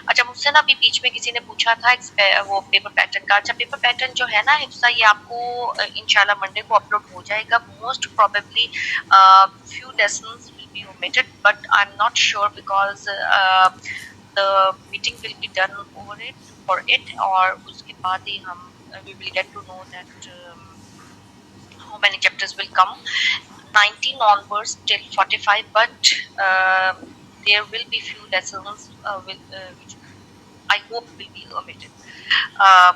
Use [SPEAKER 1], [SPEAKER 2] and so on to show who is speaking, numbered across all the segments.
[SPEAKER 1] अच्छा, मुझसे ना अभी बीच में किसी ने पूछा था वो पेपर पैटर्न का। अच्छा, पेपर पैटर्न जो है ना हिफ्सा, ये आपको इंशाल्लाह मंडे को अपलोड हो जाएगा। Most probably few lessons will be omitted, but I'm not sure because the meeting will be done over it for it, और उसके बाद ही हम we will get to know that how many chapters will come, 19 onwards till 45, but there will be few lessons which I hope will be omitted,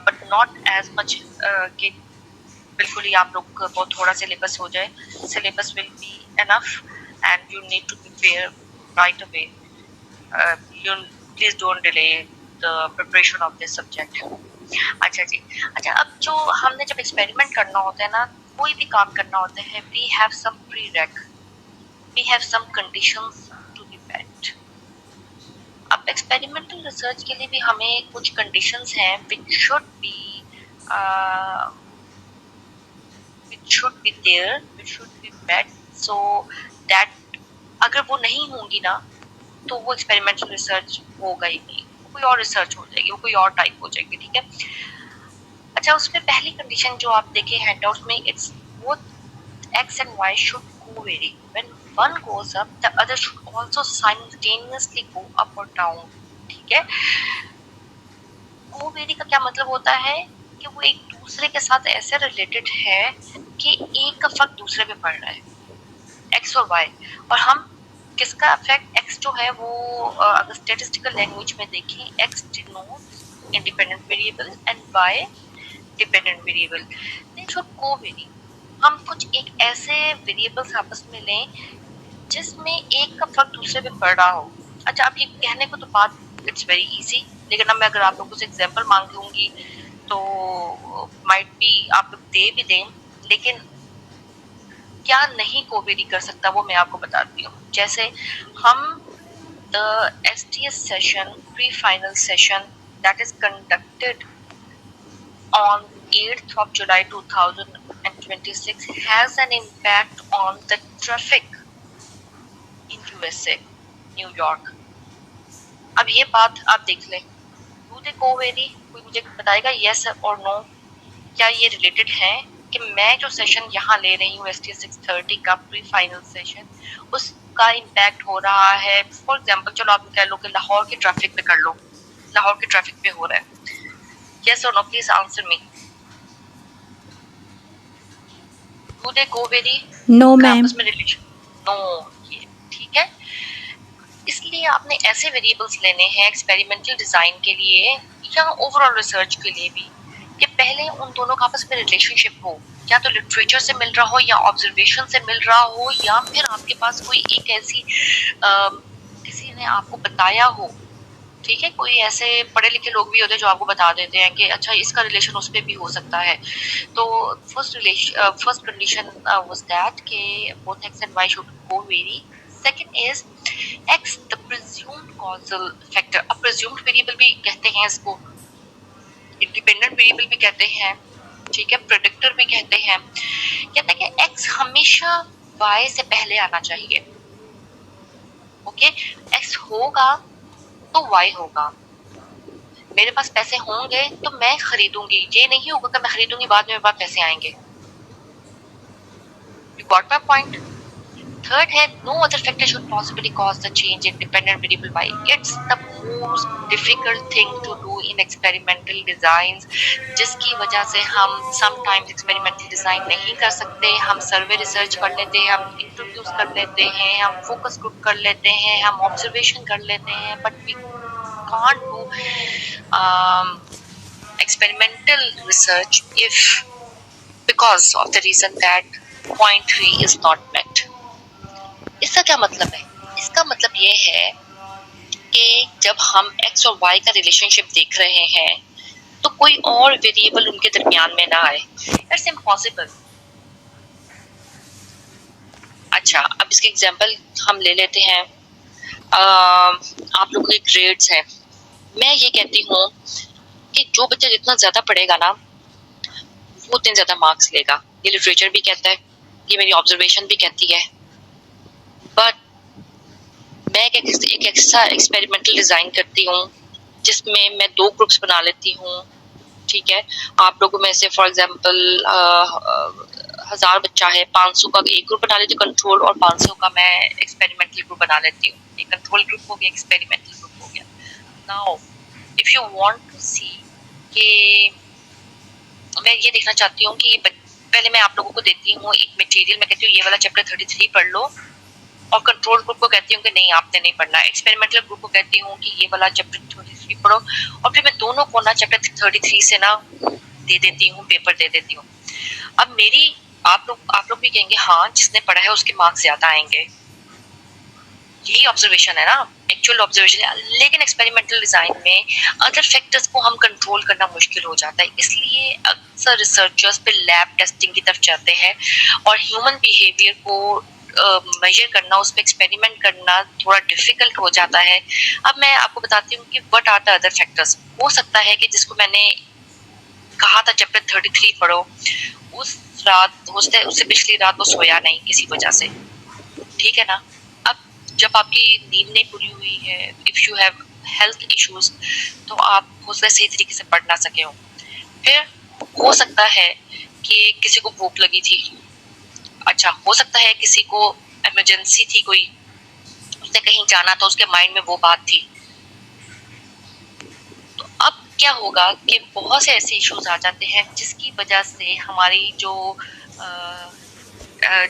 [SPEAKER 1] but not as much कि बिल्कुल ही आप लोग को थोड़ा सिलेबस हो जाए. Syllabus will be enough and you need to prepare right away. You please don't delay the preparation of this subject. अच्छा जी. अच्छा, अब जो हमने जब एक्सपेरिमेंट करना होता है ना, कोई भी काम करना होता है, we have some prereq, we have some conditions to be met. अब एक्सपेरिमेंटल रिसर्च के लिए भी हमें कुछ कंडीशंस हैं which should be there, which should be met, so that अगर वो नहीं होंगी ना तो वो एक्सपेरिमेंटल रिसर्च होगा ही नहीं, कोई और रिसर्च हो जाएगी, वो कोई और टाइप हो जाएगी. ठीक है. अच्छा, उसमें पहली कंडीशन जो आप देखें हैंडआउट में, it's both x and y should co-vary. When one goes up, the other should also simultaneously go up or down. ठीक है. co-vary का क्या मतलब होता है कि वो एक दूसरे के साथ ऐसे रिलेटेड है कि एक का फर्क दूसरे पे पड़ रहा है, x और y. और हम किसका इफेक्ट, x जो है वो अगर स्टैटिस्टिकल लैंग्वेज में देखें, x denotes independent variable and y dependent variable. They should covary. हम कुछ एक ऐसे वेरिएबल्स आपस में लें जिसमें एक का फर्क दूसरे पे पड़ रहा हो. अच्छा, अब ये कहने को तो बात इट्स वेरी इजी, लेकिन अब मैं अगर आप लोगों से एग्जांपल मांग लूंगी तो माइट बी आप लोग दे भी दें, लेकिन क्या नहीं को-वेरी कर सकता वो मैं आपको बताती हूँ. जैसे हम the STS session, pre-final session that is conducted on 8th of July 2026 has an impact on the traffic in USA, New York. अब ये बात आप देख लें, do they co-vary? कोई मुझे बताएगा yes और no, क्या ये रिलेटेड है कि मैं जो सेशन यहाँ ले रही हूँ STS 630 का प्री फाइनल सेशन, उसका इम्पैक्ट हो रहा है. फॉर एग्जांपल चलो आप कह लो कि लाहौर के ट्रैफिक पे कर लो, लाहौर के ट्रैफिक पे हो रहा है. yes or no, please answer me. Do they co-vary?
[SPEAKER 2] No ma'am.
[SPEAKER 1] आपस में रिलेशन नो. ये ठीक है. इसलिए आपने ऐसे वेरिएबल्स लेने हैं एक्सपेरिमेंटल डिजाइन के लिए या ओवरऑल रिसर्च के लिए भी कि पहले उन दोनों का आपस में रिलेशनशिप हो, या तो लिटरेचर से मिल रहा हो या ऑब्जर्वेशन से मिल रहा हो, या फिर आपके पास कोई एक ऐसी किसी ने आपको बताया हो. ठीक है, कोई ऐसे पढ़े लिखे लोग भी होते हैं जो आपको बता देते हैं कि अच्छा इसका रिलेशन उस पे भी हो सकता है. तो फर्स्ट कंडीशन वाज दैट कि both x and y should co-vary. Second is x, the presumed causal factor. अब presumed variable भी कहते हैं इसको, इंडिपेंडेंट वेरिएबल भी कहते हैं, ठीक है, प्रेडिक्टर भी कहते हैं. कहते हैं कि x हमेशा y से पहले आना चाहिए. ओके, x होगा तो y होगा. मेरे पास पैसे होंगे तो मैं खरीदूंगी, ये नहीं होगा कि मैं खरीदूंगी बाद में मेरे पास पैसे आएंगे. You got my point? Third है, no other factor should possibly cause the change in dependent variable y. It's the most difficult thing to do in experimental designs, जिसकी वजह से हम sometimes experimental design नहीं कर सकते. हम सर्वे रिसर्च कर लेते हैं, हम इंटरव्यूज कर लेते हैं, हम फोकस ग्रुप कर लेते हैं, हम ऑब्जर्वेशन कर लेते हैं, but we can't do experimental research if because of the reason that point 3 is not met. इसका क्या मतलब है? इसका मतलब ये है कि जब हम x और y का रिलेशनशिप देख रहे हैं तो कोई और वेरिएबल उनके दरमियान में ना आए. It's impossible. अच्छा, अब इसके एग्जांपल हम ले लेते हैं. आप लोगों के ग्रेड्स हैं. मैं ये कहती हूँ कि जो बच्चा जितना ज्यादा पढ़ेगा ना वो उतने ज्यादा मार्क्स लेगा. ये लिटरेचर भी कहता है, ये मेरी ऑब्जर्वेशन भी कहती है. बट मैं एक ऐसा एक्सपेरिमेंटल डिजाइन करती हूँ जिसमें मैं 2 ग्रुप्स बना लेती हूँ, ठीक है। आप लोगों में से फॉर एग्जांपल 1000 बच्चा है, 500 का एक ग्रुप बना लेती हूँ कंट्रोल, और 500 का मैं एक्सपेरिमेंटल ग्रुप बना लेती हूँ। ये कंट्रोल ग्रुप हो गया, एक्सपेरिमेंटल ग्रुप हो गया। Now if you want to see कि मैं ये देखना चाहती हूँ कि पहले मैं आप लोगों को देती हूँ एक मटेरियल, मैं कहती हूँ ये वाला चैप्टर 33 पढ़ लो, और कंट्रोल ग्रुप को कहती हूँ कि नहीं आपने नहीं पढ़ना, एक्सपेरिमेंटल ग्रुप को कहती हूँ कि ये वाला चैप्टर 33 पढ़ो, और फिर मैं दोनों को ना चैप्टर 33 से ना दे देती हूँ, पेपर दे देती हूँ। अब मेरी आप लोग भी कहेंगे हाँ जिसने पढ़ा है उसके मार्क्स ज्यादा आएंगे, यही ऑब्जर्वेशन है ना, एक्चुअल ऑब्जर्वेशन है। लेकिन एक्सपेरिमेंटल डिजाइन में अदर फैक्टर्स को हम कंट्रोल करना मुश्किल हो जाता है, इसलिए अक्सर रिसर्चर्स पे लैब टेस्टिंग की तरफ जाते हैं, और ह्यूमन बिहेवियर को मेजर करना, उस पर एक्सपेरिमेंट करना थोड़ा डिफिकल्ट हो जाता है। अब मैं आपको बताती हूँ कि what are the other factors. हो सकता है कि जिसको मैंने कहा था चैप्टर 33 पढ़ो, उस रात उससे पिछली रात वो सोया नहीं किसी वजह से, ठीक है ना। अब जब आपकी नींद नहीं पूरी हुई है, if you have health issues, तो आप हो सकता है सही तरीके से पढ़ ना सके हो। फिर हो सकता है कि किसी को भूख लगी थी, अच्छा हो सकता है किसी को इमरजेंसी थी, कोई उसने कहीं जाना था, उसके माइंड में वो बात थी। तो अब क्या होगा कि बहुत से ऐसे इश्यूज आ जाते हैं जिसकी वजह से हमारी जो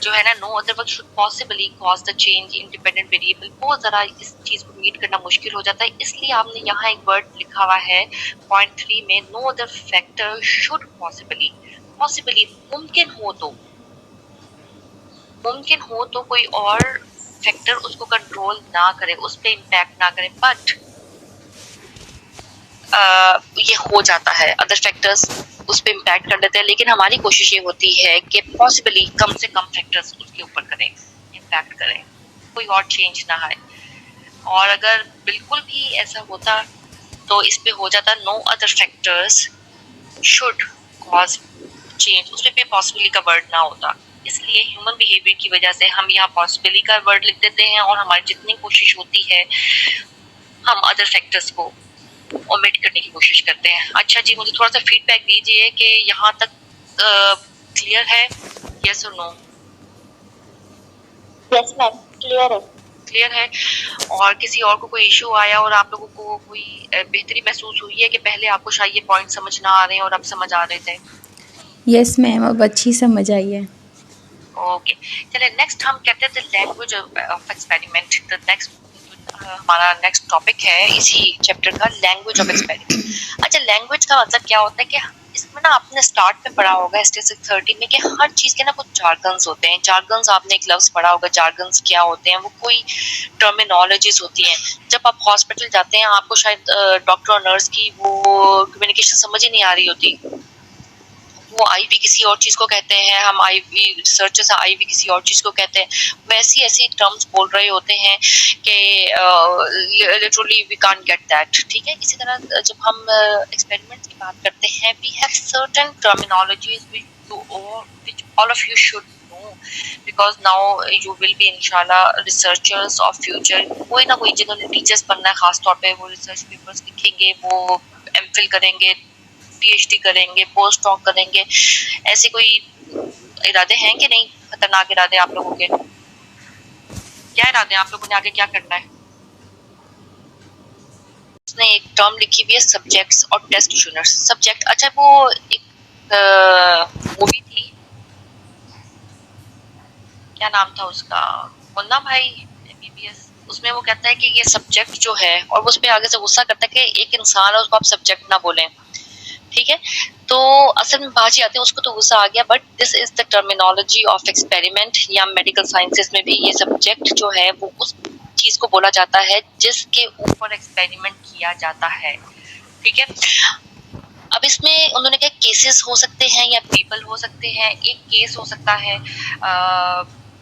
[SPEAKER 1] है ना, no other work should possibly cause the change independent variable, वो जरा इस चीज को मीट करना मुश्किल हो जाता है। इसलिए आपने यहाँ एक वर्ड लिखा हुआ है पॉइंट 3 में, no other factor should possibly, मुमकिन हो तो कोई और फैक्टर उसको कंट्रोल ना करे, उस पर इम्पैक्ट ना करे, बट ये हो जाता है, अदर फैक्टर्स उस पर इम्पैक्ट कर लेते हैं। लेकिन हमारी कोशिश ये होती है कि पॉसिबली कम से कम फैक्टर्स उसके ऊपर करें, इम्पैक्ट करें, कोई और चेंज ना आए। और अगर बिल्कुल भी ऐसा होता तो इस पे हो जाता no other factors should cause change, उसमें पे पॉसिबली का वर्ड ना होता। इसलिए ह्यूमन बिहेवियर की वजह से हम यहाँ पॉसिबली का वर्ड लिख देते हैं, और हमारी जितनी कोशिश होती है हम अदर फैक्टर्स को ओमिट करने की कोशिश करते हैं। अच्छा जी, मुझे थोड़ा सा फीडबैक दीजिए कि यहाँ तक क्लियर है, यस और नो?
[SPEAKER 2] यस मैम,
[SPEAKER 1] क्लियर है। और किसी और को कोई इशू आया और आप लोगों को कोई बेहतरी महसूस हुई है कि पहले आपको शायद ये पॉइंट समझ ना आ रहे हैं और अब समझ आ रहे थे?
[SPEAKER 2] यस मैम, अब अच्छी समझ आई है।
[SPEAKER 1] ओके, चलिए नेक्स्ट हम कहते हैं the language of experiment. The next हमारा नेक्स्ट टॉपिक है इसी चैप्टर का, लैंग्वेज ऑफ एक्सपेरिमेंट। अच्छा, लैंग्वेज का मतलब क्या होता है कि इसमें ना आपने स्टार्ट में पढ़ा होगा स्टैटिस्टिक्स 30 में कि हर चीज के ना कुछ जार्गन्स होते हैं। जार्गन्स आपने एक लफ्ज पढ़ा होगा, जार्गन्स क्या होते हैं? वो कोई टर्मिनोलॉजीज होती हैं। जब आप हॉस्पिटल जाते हैं आपको शायद डॉक्टर और नर्स की वो कम्युनिकेशन समझ ही नहीं आ रही होती, वो आईवी किसी और चीज को कहते हैं, हम आईवी रिसर्चर्स आईवी किसी और चीज को कहते हैं। वैसी ऐसी टर्म्स बोल रहे होते हैं कि literally we can't get that, ठीक है। इसी तरह जब हम एक्सपेरिमेंट्स की बात करते हैं, we have certain terminologies which all of you should know because now you will be inshallah researchers of future। कोई ना कोई जिन्होंने टीचर्स बनना है खास तौर पे वो रिसर्च पेपर्स लिखेंगे, वो एमफिल करेंगे, पीएचडी करेंगे, पोस्ट डॉक करेंगे। ऐसे कोई इरादे हैं कि नहीं? खतरनाक इरादे आप लोगों के? क्या इरादे हैं आप लोगों ने, आगे क्या करना है? उसने एक टर्म लिखी हुई है सब्जेक्ट्स और टेस्टिशनर्स। सब्जेक्ट, अच्छा वो एक मूवी थी, क्या नाम था उसका, मुन्ना भाई एमबीबीएस। उसमें वो कहता है कि ये सब्जेक्ट जो है, और वो उस पे आगे से गुस्सा करता है कि एक इंसान है उसको आप सब्जेक्ट ना बोलें, ठीक है। तो असल में बाजी आते हैं, उसको तो गुस्सा आ गया, but this is the terminology of experiment, या मेडिकल साइंसेस में भी ये सब्जेक्ट जो है वो उस चीज को बोला जाता है जिसके ऊपर एक्सपेरिमेंट किया जाता है, ठीक है। अब इसमें उन्होंने कहा केसेस हो सकते हैं या पीपल हो सकते हैं। एक केस हो सकता है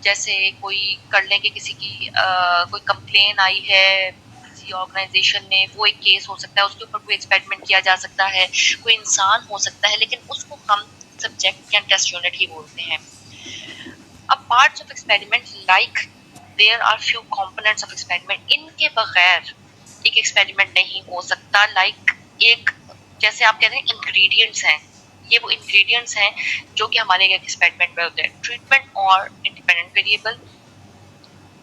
[SPEAKER 1] जैसे कोई कर लें कि किसी की कोई कंप्लेन आई है किसी ऑर्गेनाइजेशन में, वो एक केस हो सकता है, उसके ऊपर कोई एक्सपेरिमेंट किया जा सकता है। कोई इंसान हो सकता है, लेकिन उसको हम सब्जेक्ट या टेस्ट यूनिट ही बोलते हैं। अब parts of experiment like there are few components of experiment, इनके बगैर एक एक्सपेरिमेंट नहीं हो सकता। लाइक एक जैसे आप कहते हैं इंग्रेडिएंट्स हैं, ये वो इंग्रेडिएंट्स हैं जो कि हमारे एक्सपेरिमेंट में होते हैं। ट्रीटमेंट और इंडिपेंडेंट वेरिएबल,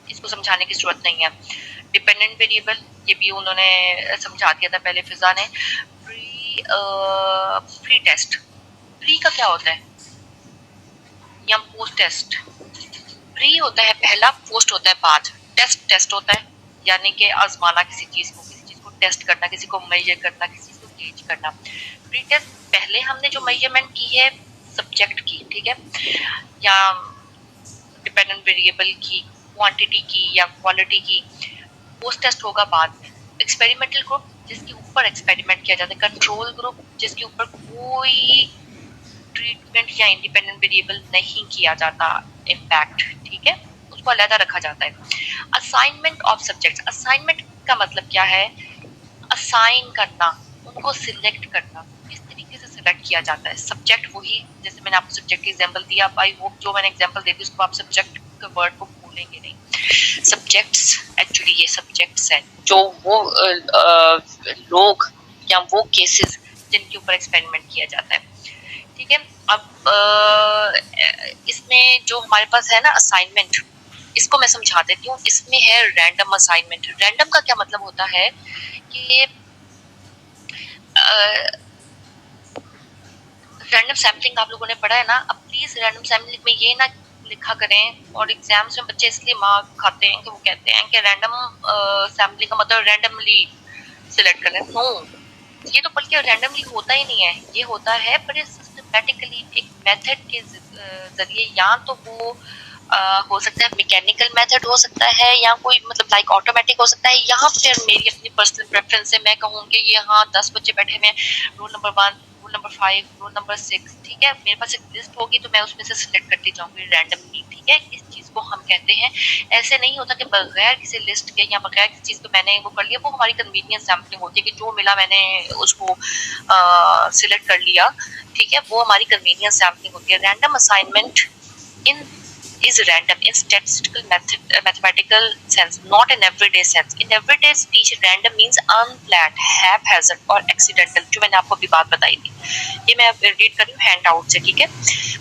[SPEAKER 1] इसको समझाने की जरूरत नहीं है। डिपेंडेंट वेरिएबल ये भी उन्होंने समझा दिया था पहले फिजा ने। प्री टेस्ट, प्री का क्या होता है या पोस्ट टेस्ट? प्री होता है पहला, पोस्ट होता है बाद। टेस्ट होता है यानी कि आजमाना किसी चीज को टेस्ट करना, किसी को मेजर करना, किसी को गेज करना। प्री टेस्ट पहले हमने जो मेजरमेंट की है सब्जेक्ट की, ठीक है, या डिपेंडेंट वेरिएबल की, क्वांटिटी की या क्वालिटी की। पोस्ट टेस्ट होगा बाद। एक्सपेरिमेंटल ग्रुप जिसके ऊपर एक्सपेरिमेंट किया जाता है, कंट्रोल ग्रुप जिसके ऊपर कोई ट्रीटमेंट या इंडिपेंडेंट वेरिएबल नहीं किया जाता इम्पैक्ट, ठीक है, उसको अलग रखा जाता है। असाइनमेंट ऑफ सब्जेक्ट्स, असाइनमेंट का मतलब क्या है? असाइन करना, उनको सिलेक्ट करना। किस तरीके से सिलेक्ट किया जाता है? सब्जेक्ट वही, जैसे मैंने आपको सब्जेक्ट की एग्जांपल दिया, आई होप जो मैंने एग्जांपल दी थी उसको आप सब्जेक्ट के वर्ड को भूलेंगे नहीं। सब्जेक्ट्स, एक्चुअली ये सब्जेक्ट्स हैं जो वो लोग या वो केसेस जिनके ऊपर एक्सपेरिमेंट किया जाता है, ठीक है। अब इसमें जो हमारे पास है ना असाइनमेंट, इसको मैं समझा देती हूँ। इसमें है रैंडम असाइनमेंट। रैंडम का क्या मतलब होता है कि रैंडम सैम्पलिंग आप लोगों ने पढ़ा है ना। अब प्लीज रैंडम सैम्पलिंग में ये ना लिखा करें, और एग्जाम्स में बच्चे इसलिए मार्क खाते हैं कि वो कहते हैं कि रैंडम सैम्पलिंग का मतलब रैंडमली सिलेक्ट करें। नो, ये तो बल्कि रैंडमली होता ही नहीं है, ये होता है बड़े सिस्टमैटिकली एक मेथड के जरिए। या तो वो हो सकता है मैकेनिकल मेथड हो सकता है, या कोई मतलब लाइक ऑटोमेटिक हो सकता है। यहाँ फिर मेरी अपनी पर्सनल प्रेफरेंस है, मैं कहूँ कि ये हाँ 10 बच्चे बैठे हुए हैं, roll number 1, roll number 5, roll number 6, ठीक है, मेरे पास एक लिस्ट होगी तो मैं उसमें से सिलेक्ट करती जाऊंगी रैंडमली, ठीक है। इस चीज को हम कहते हैं, ऐसे नहीं होता कि बगैर किसी लिस्ट के या बगैर किसी चीज को मैंने वो कर लिया, वो हमारी कन्वीनियंस सैम्पलिंग होती है कि जो मिला मैंने उसको सिलेक्ट कर लिया, ठीक है, वो हमारी कन्वीनियंस सैम्पलिंग होती है। Random assignment in is random in statistical mathematical sense, not in everyday sense. In everyday speech, random means unplanned, haphazard और accidental, जो मैंने आपको अभी बात बताई थी। ये मैं रीड कर रही हूँ हैंड आउट से, ठीक है।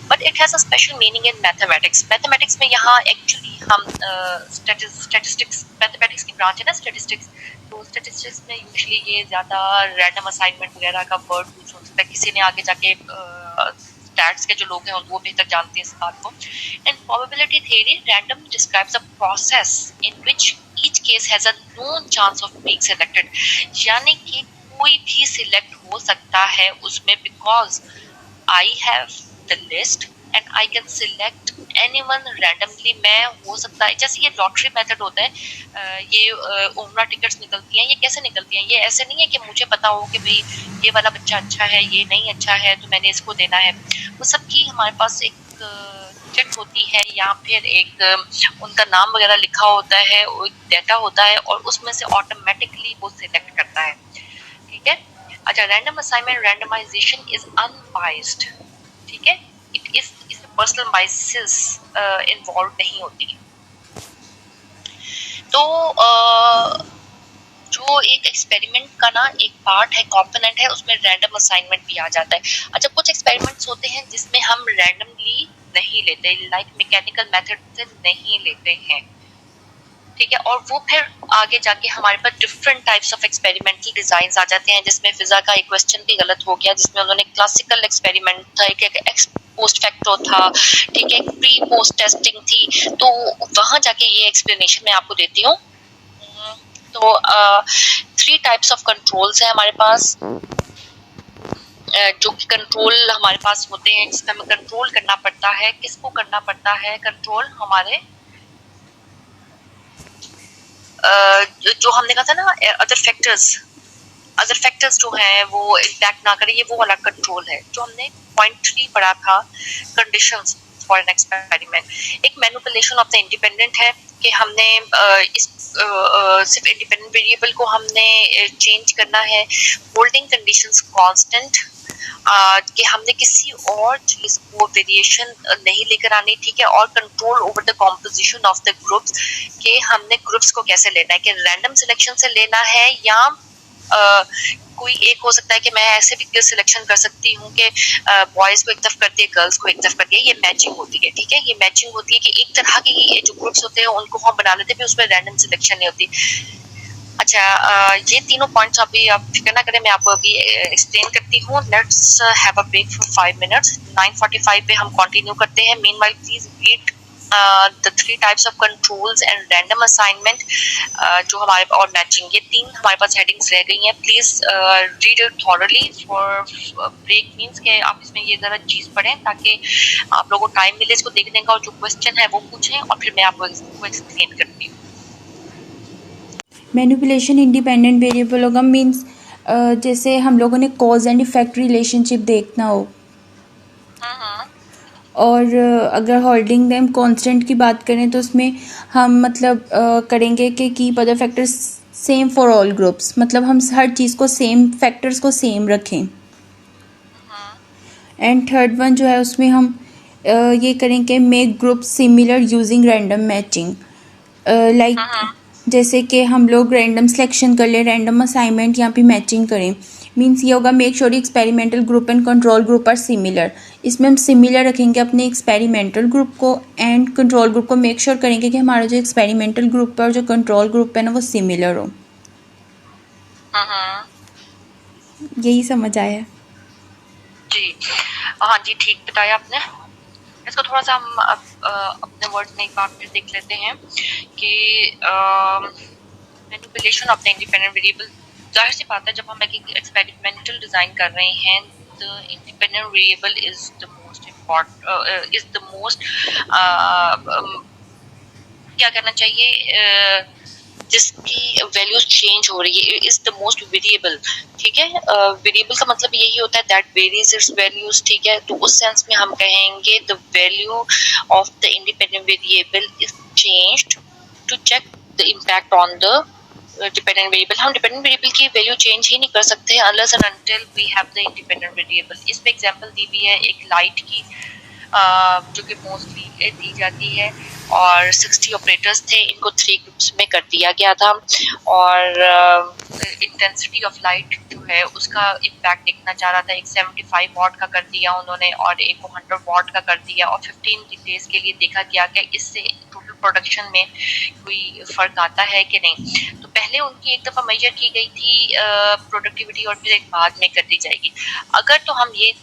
[SPEAKER 1] But it has a special meaning in mathematics. Mathematics में यहाँ एक्चुअली हम statistics, mathematics की ब्रांच है ना statistics, तो statistics में यूजुअली ये ज्यादा रैंडम असाइनमेंट वगैरह का वर्ड यूज हो सकता है। किसी ने आगे जाके स्टैट्स के जो लोग हैं वो बेहतर जानते हैं इस बात को। And probability theory, random describes a process in which each case has a known chance of being selected, यानी कि कोई भी सिलेक्ट हो सकता है उसमें, because I have the list and I can select anyone randomly. मैं हो सकता है, जैसे ये लॉटरी मेथड होता है, ये उमरा टिकट्स निकलती हैं, ये कैसे निकलती हैं? ये ऐसे नहीं है कि मुझे पता हो कि भाई ये वाला बच्चा अच्छा है, ये नहीं अच्छा है, तो मैंने इसको देना है। वो सबकी हमारे पास एक चिट होती है, या फिर एक उनका नाम वगैरह लिखा होता है, डेटा होता है, और उसमें से ऑटोमेटिकली वो सिलेक्ट करता है, ठीक है। अच्छा, random assignment randomization is unbiased, ठीक है, इट इज, इसमें पर्सनल बाइसेस इन्वॉल्व नहीं होती। तो जो एक एक्सपेरिमेंट का ना एक पार्ट है, कंपोनेंट है, उसमें रैंडम असाइनमेंट भी आ जाता है। अच्छा, कुछ एक्सपेरिमेंट्स होते हैं जिसमें हम रैंडमली नहीं लेते, लाइक मैकेनिकल मेथड से नहीं लेते हैं, ठीक है, और वो फिर आगे जाके हमारे पास different types of experimental designs आ जाते हैं, जिसमें फिजा का एक क्वेश्चन भी गलत हो गया, जिसमें उन्होंने क्लासिकल एक्सपेरिमेंट था, एक एक्स पोस्ट फैक्टो था, ठीक है, एक प्री पोस्ट टेस्टिंग थी। तो वहां जाके ये एक्सप्लेनेशन मैं आपको देती हूँ। तो 3 टाइप्स ऑफ कंट्रोल्स है हमारे पास, जो कि कंट्रोल हमारे पास होते हैं, जिसमें हमें कंट्रोल करना पड़ता है। किसको करना पड़ता है कंट्रोल? हमारे जो हमने कहा था ना अदर फैक्टर्स जो हैं वो इम्पैक्ट ना करें, ये वो वाला कंट्रोल है जो हमने पॉइंट 3 पढ़ा था, कंडीशंस फॉर एन एक्सपेरिमेंट। एक मैनिपुलेशन ऑफ द इंडिपेंडेंट है कि हमने इस सिर्फ इंडिपेंडेंट वेरिएबल को हमने चेंज करना है, होल्डिंग कंडीशंस कांस्टेंट, कि हमने किसी और चीज को वेरिएशन नहीं लेकर आनी, ठीक है, और control over the composition of the groups, कि हमने ग्रुप्स को कैसे लेना है, कि रैंडम सिलेक्शन से लेना है या कोई एक हो सकता है कि मैं ऐसे भी सिलेक्शन कर सकती हूँ कि बॉयज को एक तरफ कर दिए, गर्ल्स को एक तरफ कर दिया, ये मैचिंग होती है, ठीक है, ये मैचिंग होती है कि एक तरह के जो ग्रुप्स होते हैं उनको हम बना लेते हैं, उसमें रैंडम सिलेक्शन नहीं होती। अच्छा, ये तीनों पॉइंट्स अभी आप फिक्र ना करें, मैं आपको अभी एक्सप्लेन करती हूँ। Let's have a break for 5 minutes. 9:45 पे हम कंटिन्यू करते हैं। Meanwhile please read the 3 types of controls and random assignment, जो हमारे और मैचिंग, ये 3 हमारे पास हेडिंग्स रह गई हैं। Please read it thoroughly for break, means के आप इसमें ये जरा चीज पढ़ें ताकि आप लोगों को टाइम मिले इसको देखने का, और जो क्वेश्चन है वो पूछें और फिर मैं आपको इसको एक्सप्लेन करती हूँ।
[SPEAKER 2] मैनिपुलेशन इंडिपेंडेंट वेरिएबल होगा, मीन्स जैसे हम लोगों ने कॉज एंड इफेक्ट रिलेशनशिप देखना हो, और अगर होल्डिंग देम कांस्टेंट की बात करें तो उसमें हम मतलब करेंगे कि keep other factors same for all groups, मतलब हम हर चीज़ को सेम, फैक्टर्स को सेम रखें। एंड थर्ड वन जो है उसमें हम ये करेंगे make group similar using random matching, like जैसे कि हम लोग रैंडम सिलेक्शन कर लें, रैंडम असाइनमेंट यहाँ पे मैचिंग करें। मीन्स ये होगा make sure experimental group and control group are similar, इसमें हम सिमिलर रखेंगे अपने एक्सपेरिमेंटल ग्रुप को, एंड कंट्रोल ग्रुप को मेक श्योर करेंगे कि हमारा जो एक्सपेरिमेंटल ग्रुप है और जो कंट्रोल ग्रुप है ना वो सिमिलर हो। यही समझ आया
[SPEAKER 1] जी? हाँ जी, ठीक बताया आपने। इसको थोड़ा सा हम अपने वर्ड्स में एक बार फिर देख लेते हैं कि manipulation of the independent variable, जाहिर सी बात है जब हम एक एक्सपेरिमेंटल डिजाइन कर रहे हैं, the independent variable is the most important, is the most, क्या करना चाहिए, जिसकी वैल्यूज चेंज हो रही है, इज द मोस्ट वेरिएबल, ठीक है। वेरिएबल का मतलब यही होता है दैट वेरीज इट्स वैल्यूज, ठीक है। तो उस सेंस में हम कहेंगे the value of the independent variable is changed to check the impact on the dependent variable. हम डिपेंडेंट वेरिएबल की वैल्यू चेंज ही नहीं कर सकते unless and until we have the independent variable. इस पे एग्जांपल दी हुई है एक लाइट की, जो कि मोस्टली दी जाती है, और 60 ऑपरेटर्स थे, इनको 3 ग्रुप्स में कर दिया गया था, और इंटेंसिटी ऑफ लाइट जो है उसका इम्पैक्ट देखना चाह रहा था। एक 75 वॉट का कर दिया उन्होंने और एक को 100 वॉट का कर दिया, और 15 डेज के लिए देखा गया कि इससे टोटल प्रोडक्शन में कोई फर्क आता है कि नहीं। तो पहले उनकी एक दफ़ा मेजर की गई थी प्रोडक्टिविटी, और फिर एक बाद में कर दी जाएगी। अगर तो हम ये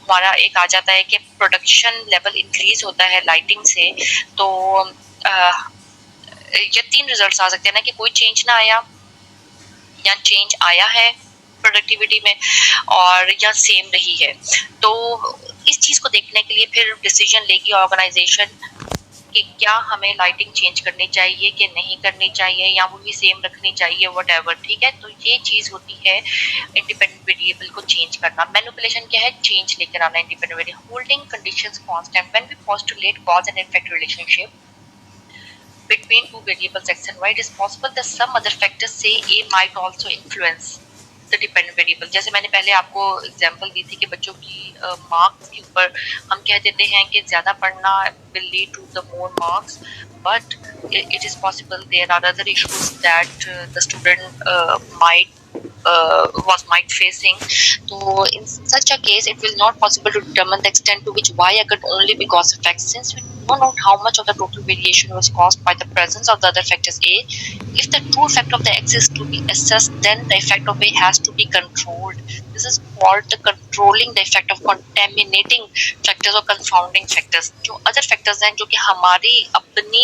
[SPEAKER 1] हमारा एक आ जाता है कि प्रोडक्शन लेवल इंक्रीज होता है लाइटिंग से, तो ये 3 रिजल्ट्स आ सकते हैं ना, कि कोई चेंज ना आया, या चेंज आया है प्रोडक्टिविटी में, और या सेम रही है। तो इस चीज को देखने के लिए फिर डिसीजन लेगी ऑर्गेनाइजेशन कि क्या हमें लाइटिंग चेंज करनी चाहिए कि नहीं करनी चाहिए, या वो भी सेम रखनी चाहिए, व्हाटएवर, ठीक है। तो ये चीज होती है इंडिपेंडेंट वेरिएबल को चेंज करना। मैनिपुलेशन क्या है? चेंज लेकर आना independent variable. Holding conditions constant when we postulate cause and effect relationship between two variables x and y, it is possible that some other factors say a might also influence the dependent variable। जैसे मैंने पहले आपको example दी थी कि बच्चों की marks के ऊपर हम कह देते हैं कि ज़्यादा पढ़ना will lead to the more marks, but it is possible there are other issues that the student might facing. So in such a case, it will not possible to determine the extent to which y occurred only because of x, since we don't know how much of the total variation was caused by the presence of the other factors a. If the true effect of the x is to be assessed, then the effect of a has to be controlled. This is called the controlling the effect of contaminating factors or confounding factors. जो other factors हैं जो कि हमारी अपनी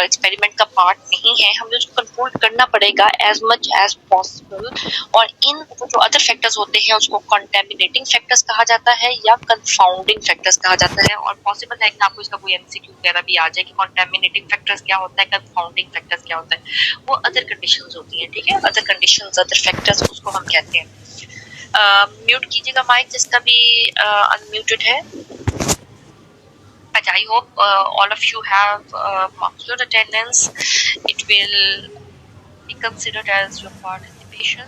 [SPEAKER 1] experiment का part नहीं है, हमें उसको कंट्रोल करना पड़ेगा as much as possible। और इन जो अदर फैक्टर्स होते हैं उसको कंटेमिनेटिंग फैक्टर्स कहा जाता है या कंफाउंडिंग फैक्टर्स कहा जाता है। और पॉसिबल है कि आपको इसका कोई एमसीक्यू वगैरह भी आ जाए कि कंटेमिनेटिंग फैक्टर्स क्या होता है, कंफाउंडिंग फैक्टर्स क्या होता है। वो अदर कंडीशंस होती हैं, ठीक है। अदर कंडीशंस, अदर फैक्टर्स, उसको हम कहते हैं। म्यूट कीजिएगा माइक जिसका भी अनम्यूटेड है। But I hope all of you have marked your attendance. It will be considered as your participation.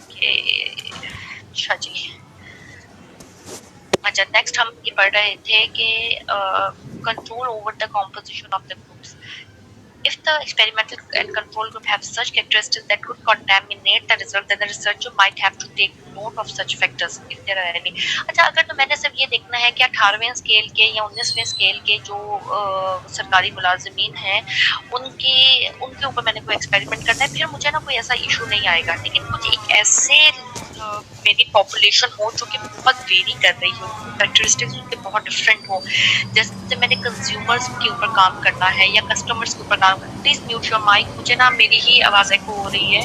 [SPEAKER 1] Okay, अच्छा जी। अच्छा, नेक्स्ट हम ये पढ़ रहे थे कि control over the composition of the groups. If the experimental and control group have such characteristics that could contaminate the result, then the researcher might have to take note of such factors if there are any. अच्छा, अगर तो मैंने सिर्फ ये देखना है कि 18वें scale के या 19वें स्केल के जो सरकारी मुलाजिमीन हैं उनके उनके ऊपर मैंने कोई एक्सपेरिमेंट करना है, फिर मुझे ना कोई ऐसा इशू नहीं आएगा। लेकिन कुछ एक ऐसे मेरी पॉपुलेशन हो जो कि बहुत वेरी कर रही हो, कैरेक्टरिस्टिक्स उनके बहुत डिफरेंट हो, जैसे मैंने कंज्यूमर्स के ऊपर काम करना है या कस्टमर्स के ऊपर काम करना। प्लीज म्यूट योर माइक, मुझे ना मेरी ही आवाज एको हो रही है।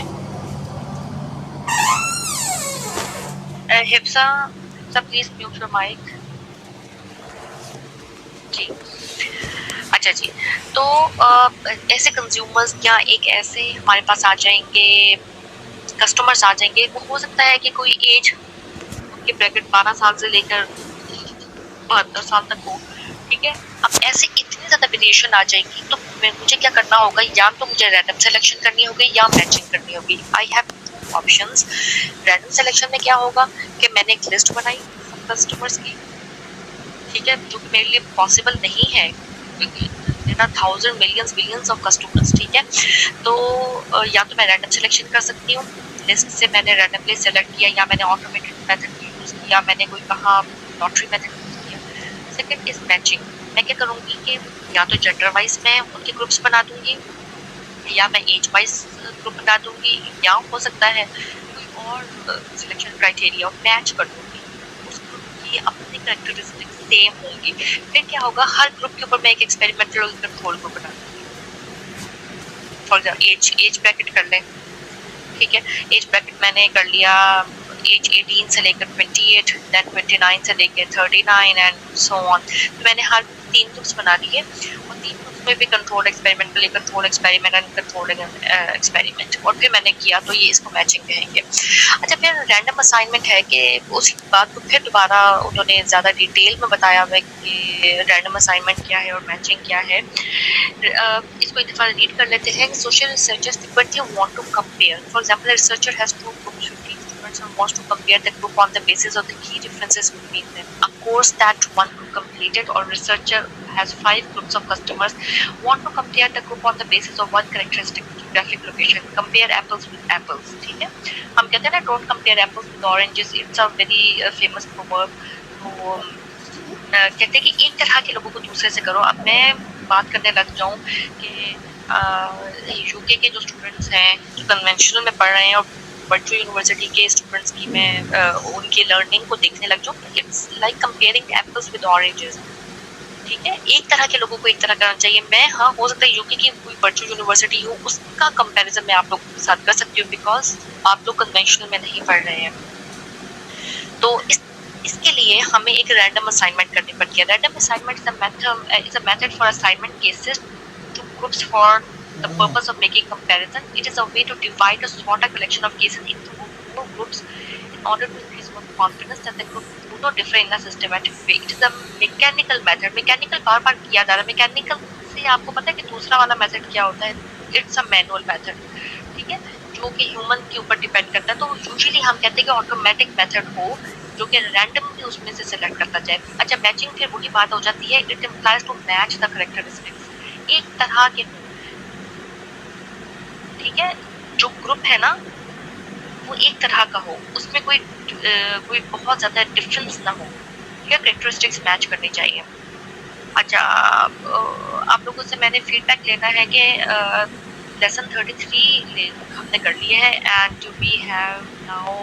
[SPEAKER 1] Hifsa please mute your mic ji. अच्छा जी, तो ऐसे कंज्यूमर्स या एक ऐसे हमारे पास आ जाएंगे कस्टमर्स आ जाएंगे, वो हो सकता है कि कोई एज उनके ब्रैकेट 12 साल से लेकर 72 साल तक हो, ठीक है। अब ऐसे इतनी ज्यादा वेरिएशन आ जाएगी तो मुझे क्या करना होगा, या तो मुझे रैंडम सिलेक्शन करनी होगी या मैचिंग करनी होगी। I have options. Random selection में क्या होगा कि मैंने एक लिस्ट बनाई सब कस्टमर्स की, ठीक है, जो कि मेरे लिए पॉसिबल नहीं है, thousand millions billions of customers, ठीक है। तो या तो मैं रैंडम सिलेक्शन कर सकती हूँ, लिस्ट से मैंने रैंडमली सेलेक्ट किया, या मैंने ऑटोमेटेड मेथड यूज किया, मैंने कोई कहा लॉटरी मेथड यूज किया। Second is matching. मैं क्या करूँगी कि या तो जेंडर वाइज मैं उनके ग्रुप्स बना दूंगी, या मैं एज वाइज ग्रुप बना दूंगी, या हो सकता है कोई और सिलेक्शन क्राइटेरिया मैच कर दूंगी, उस ग्रुप की अपनी कैरेक्टरिस्टिक्स सेम होंगी। फिर क्या होगा, हर ग्रुप के ऊपर मैं एक एक्सपेरिमेंटल और कंट्रोल ग्रुप बना दूंगी। फॉर एग्जाम्पल एज ब्रैकेट कर लें, ठीक है। एज ब्रैकेट मैंने कर लिया एज 18 से लेकर 28, देन 29 से लेकर 39 एंड सो ऑन। तो मैंने हर 3 ग्रुप्स बना लिए और 3 ग्रुप्स में भी कंट्रोल एक्सपेरिमेंट के लिए control experiment and control experiment, और फिर मैंने किया, तो ये इसको मैचिंग कहेंगे। अच्छा, फिर रैंडम असाइनमेंट है कि उसी बात को फिर दोबारा उन्होंने ज़्यादा डिटेल में बताया हुआ है कि रैंडम असाइनमेंट क्या है और मैचिंग क्या है। इसको एक दफ़ा रीड कर लेते हैं। Social researchers frequently want to compare. For example, a researcher has 2 groups, 15 students, and wants to compare the group on the basis of the key differences between them. A course that one group completed, or researcher has 5 groups of customers want to compare the group on the basis of one characteristic, geographic location. Compare apples with apples. ठीक है, हम कहते हैं ना don't compare apples with oranges. It's a very famous proverb. तो कहते हैं कि एक तरह के लोगों को दूसरे से करो। अब मैं बात करने लग जाऊं कि यूके के जो स्टूडेंट्स हैं जो कन्वेंशनल में पढ़ रहे हैं और वर्चुअल यूनिवर्सिटी के स्टूडेंट्स की मैं उनकी लर्निंग को देखने लग जाऊं, it's like comparing apples with oranges, ठीक है। एक तरह के लोगों को एक तरह करना चाहिए। मैं हाँ, हो सकता है यूके की कोई वर्चुअल यूनिवर्सिटी हो, उसका कंपैरिजन मैं आप लोगों के साथ कर सकती हूँ, बिकॉज आप लोग कन्वेंशनल में नहीं पढ़ रहे हैं। तो इसके लिए हमें एक रैंडम असाइनमेंट करनी पड़ती है। Random assignment is a method for assignment cases to groups for the purpose of making comparison. It is a way to divide or sort a collection of cases into more groups in order to increase one's confidence that the groups do not differ in a systematic way. It is a mechanical method. Mechanical बार-बार किया जा रहा है। Mechanical से आपको पता है कि दूसरा वाला मेथड क्या होता है? It's a manual method, ठीक है, जो कि ह्यूमन के ऊपर डिपेंड करता है। तो यूजुअली हम कहते हैं कि ऑटोमेटिक मेथड हो जो कि रैंडमली उसमें से सिलेक्ट करता जाए। अच्छा, मैचिंग फिर वही बात हो जाती है, it implies to match the characteristics, एक तरह के, ठीक है, जो ग्रुप है ना वो एक तरह का हो, उसमें कोई बहुत ज्यादा डिफरेंस ना हो, ठीक है, कैरेक्टरिस्टिक्स मैच करनी चाहिए। अच्छा, आप लोगों से मैंने फीडबैक लेना है कि लेसन 33 हमने कर लिए है and we have now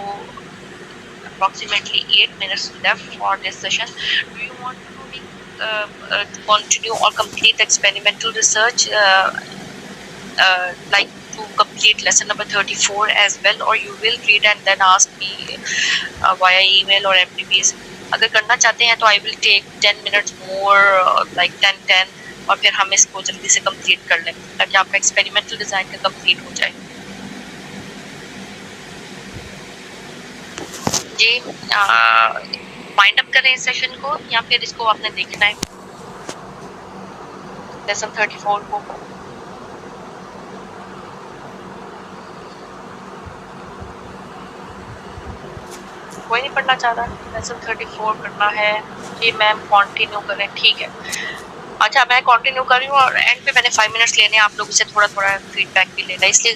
[SPEAKER 1] approximately 8 minutes left for this session. Do you want to continue or complete experimental research like to complete lesson number 34 as well, or you will read and then ask me via email or FTPs? अगर करना चाहते हैं तो I will take 10 minutes more, like 10 और फिर हम इसको जल्दी से कंप्लीट कर लें ताकि आपका एक्सपेरिमेंटल डिजाइन का कंप्लीट हो जाए। जी, वाइंड अप करें इस सेशन को या फिर इसको आपने देखना है लेसन 34 को? कोई नहीं पढ़ना चाह रहा, लेसन 34 करना है कि मैम कंटिन्यू करें, ठीक है। अच्छा मैं कंटिन्यू कर रही हूँ और एंड पे मैंने 5 मिनट्स लेने हैं आप लोगों से थोड़ा थोड़ा फीडबैक भी लेना है, इसलिए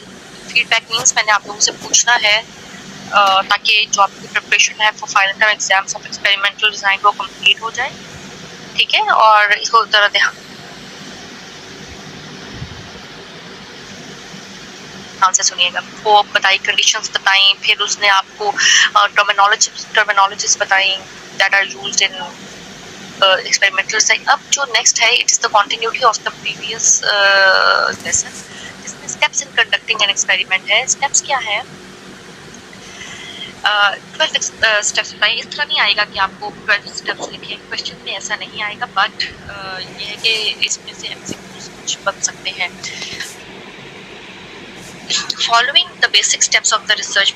[SPEAKER 1] फीडबैक मीन्स मैंने आप लोगों से पूछना है ताकि जो आपकी प्रिपरेशन है for final term exams of experimental design वो कंप्लीट हो जाए, ठीक है। और इसको जरा ध्यान से सुनिएगा। वो बताई कंडीशंस बताई, फिर उसने आपको टर्मिनोलॉजीज बताई that are used in experimental design. अब जो नेक्स्ट है it is the continuity of the previous lesson, जिसमें steps in conducting an experiment है। स्टेप्स क्या है? 12 स्टेप्स बताइए। इस तरह नहीं आएगा कि आपको 12 स्टेप्स लिखे, क्वेश्चन में ऐसा नहीं आएगा, बट ये है कि इसमें से एमसीक्यूज कुछ बन सकते हैं। Following the basic steps of the research